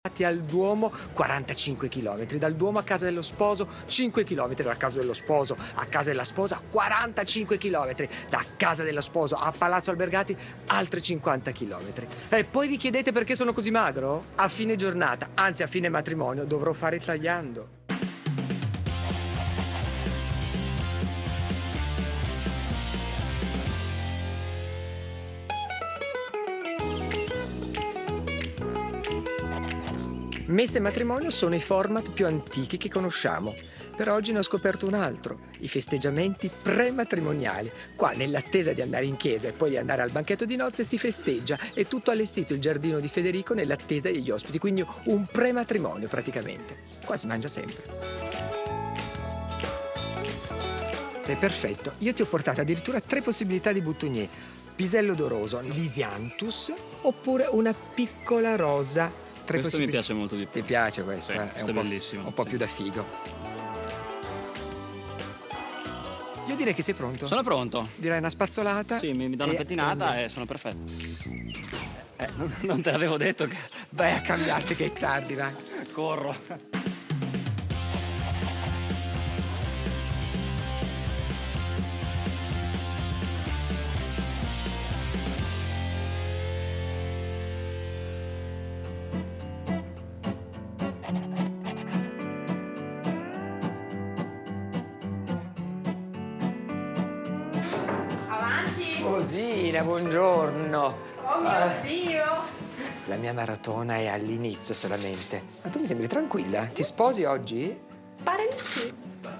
al Duomo 45 km, dal Duomo a casa dello sposo 5 km, dal casa dello sposo a casa della sposa 45 km, da casa dello sposo a Palazzo Albergati altri 50 km. E poi vi chiedete perché sono così magro? A fine giornata, anzi a fine matrimonio, dovrò fare il tagliando. Messa e matrimonio sono i format più antichi che conosciamo. Per oggi ne ho scoperto un altro, i festeggiamenti prematrimoniali. Qua, nell'attesa di andare in chiesa e poi di andare al banchetto di nozze, si festeggia. È tutto allestito il giardino di Federico nell'attesa degli ospiti, quindi un prematrimonio praticamente. Qua si mangia sempre. Sei perfetto. Io ti ho portato addirittura 3 possibilità di boutonnier. Pisello d'oroso, Lisianthus, oppure una piccola rosa. Questo mi piace molto di più. Ti piace questo? Sì, È questo è bellissimo. Un po' più da figo. Io direi che sei pronto. Sono pronto. Direi una spazzolata. Sì, mi do una pettinata e sono perfetto. Non te l'avevo detto che... Vai a cambiarti che è tardi, vai. Corro. Cosina, buongiorno. Oh mio Dio! La mia maratona è all'inizio solamente. Ma tu mi sembri tranquilla? Ti sposi oggi? Pare di sì.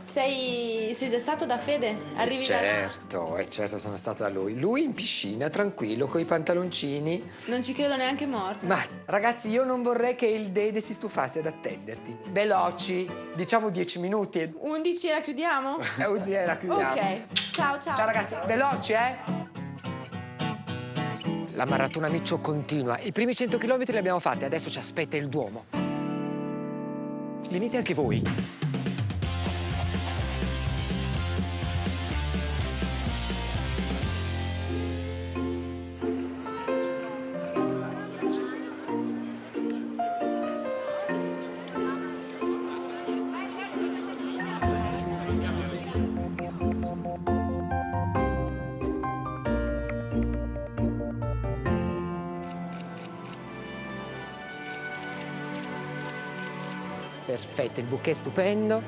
Sei già stato da Fede? Arrivi Certo, sono stato da lui. Lui in piscina, tranquillo, coi pantaloncini. Non ci credo neanche morto. Ma ragazzi, io non vorrei che il Dede si stufasse ad attenderti. Veloci, diciamo 10 minuti. 11 e la chiudiamo? 11 e la chiudiamo. Ok, ciao. Ciao ragazzi, veloci, La maratona Miccio continua. I primi 100 km li abbiamo fatti, adesso ci aspetta il Duomo. Venite anche voi. Perfetto, il bouquet è stupendo.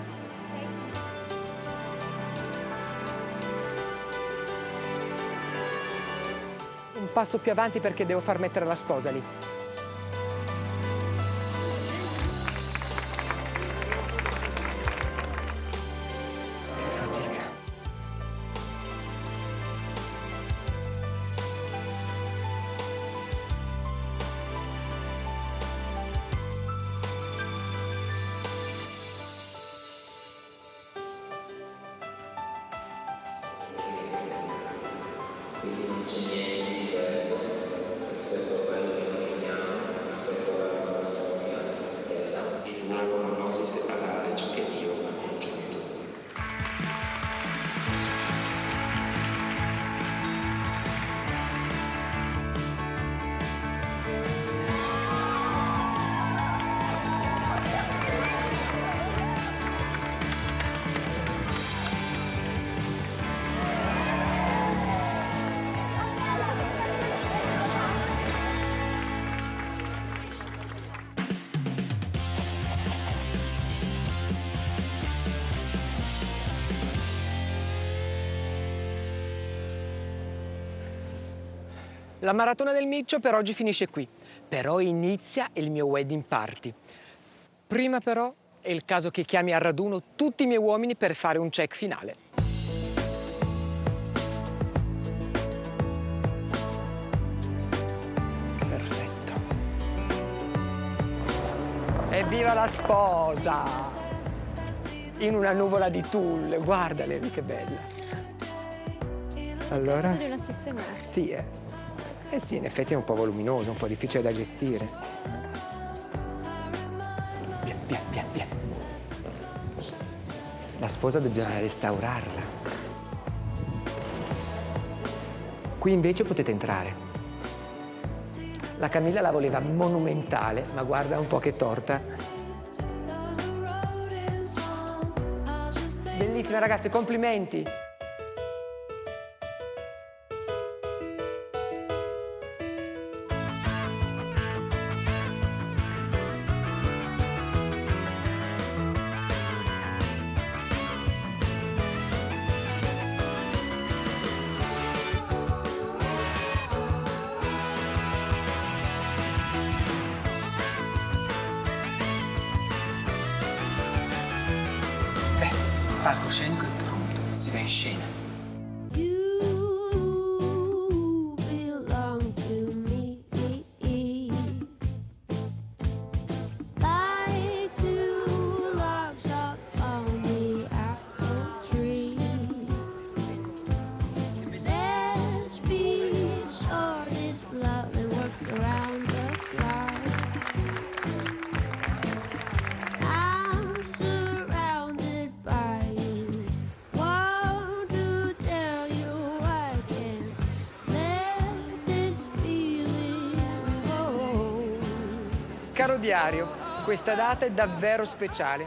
Un passo più avanti perché devo far mettere la sposa lì. Che fatica. Quindi non c'è niente di diverso rispetto a quello che noi siamo, rispetto alla nostra storia, che è l'uomo non si separare ciò che Dio ha congiunto. La maratona del Miccio per oggi finisce qui, però inizia il mio wedding party. Prima però è il caso che chiami al raduno tutti i miei uomini per fare un check finale. Perfetto. Evviva la sposa! In una nuvola di tulle, guardale che bella. Allora? Di una sistemata. Sì, Eh sì, in effetti è un po' voluminoso, un po' difficile da gestire. Via. La sposa dobbiamo restaurarla. Qui invece potete entrare. La Camilla la voleva monumentale, ma guarda un po' che torta. Bellissime ragazze, complimenti. Palcoscenico è pronto, si va in scena. You belong to me, like two logs up on the apple tree. Let's be sure this love that works around the clock. I'm surrounded by you. Want to tell you I can't let this feeling go. Caro diario, questa data è davvero speciale.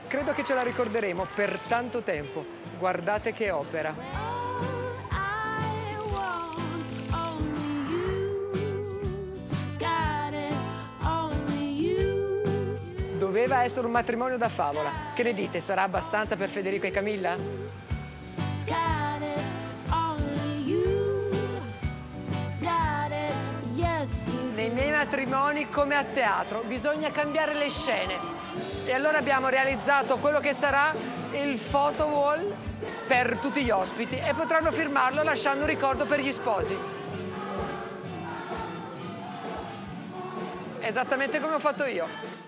Credo che ce la ricorderemo per tanto tempo. Guardate che opera. I want only you. Got it, only you. Doveva essere un matrimonio da favola. Che ne dite, sarà abbastanza per Federico e Camilla? Got it, only you. Got it, yes you. Nei miei matrimoni, come a teatro, bisogna cambiare le scene. E allora abbiamo realizzato quello che sarà il photo wall per tutti gli ospiti e potranno firmarlo lasciando un ricordo per gli sposi. Esattamente come ho fatto io.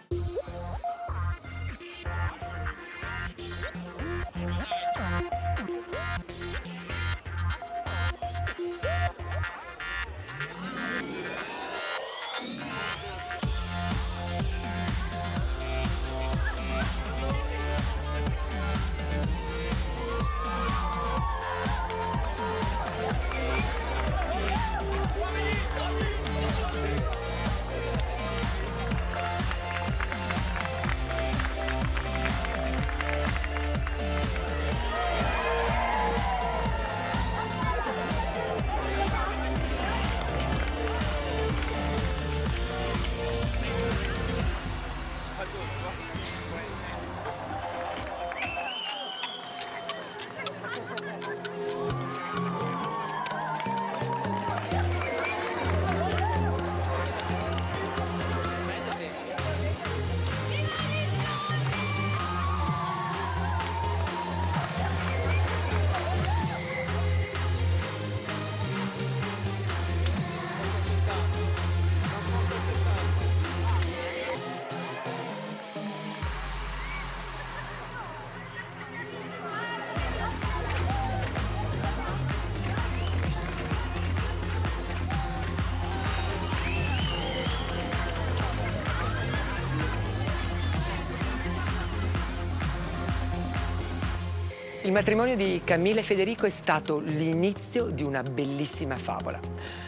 Il matrimonio di Camilla e Federico è stato l'inizio di una bellissima favola.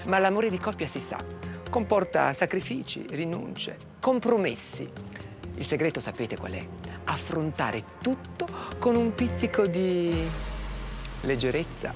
Ma l'amore di coppia, si sa, comporta sacrifici, rinunce, compromessi. Il segreto sapete qual è? Affrontare tutto con un pizzico di leggerezza